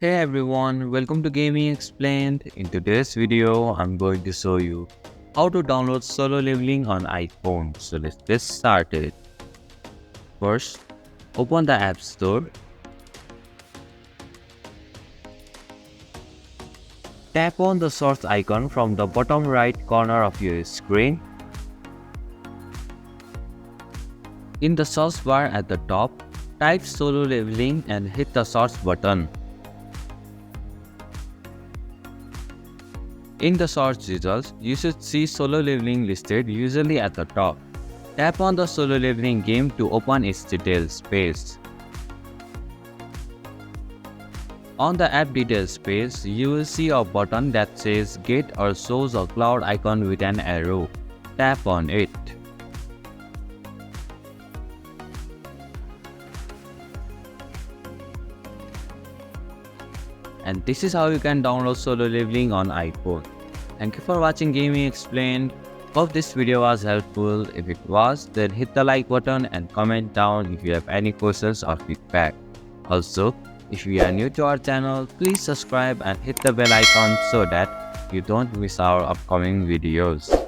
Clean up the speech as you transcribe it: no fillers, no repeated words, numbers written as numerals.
Hey everyone, welcome to Gaming Explained. In today's video, I'm going to show you how to download solo leveling on iPhone. So let's get started. First, open the App Store. Tap on the search icon from the bottom right corner of your screen. In the search bar at the top, type solo leveling and hit the search button. In the search results, you should see solo leveling listed usually at the top. Tap on the solo leveling game to open its details page. On the app details page, you will see a button that says Get or shows a cloud icon with an arrow. Tap on it. And this is how you can download solo leveling on iPhone. Thank you for watching Gaming Explained. Hope this video was helpful. If it was, then hit the like button and comment down if you have any questions or feedback. Also, if you are new to our channel, please subscribe and hit the bell icon so that you don't miss our upcoming videos.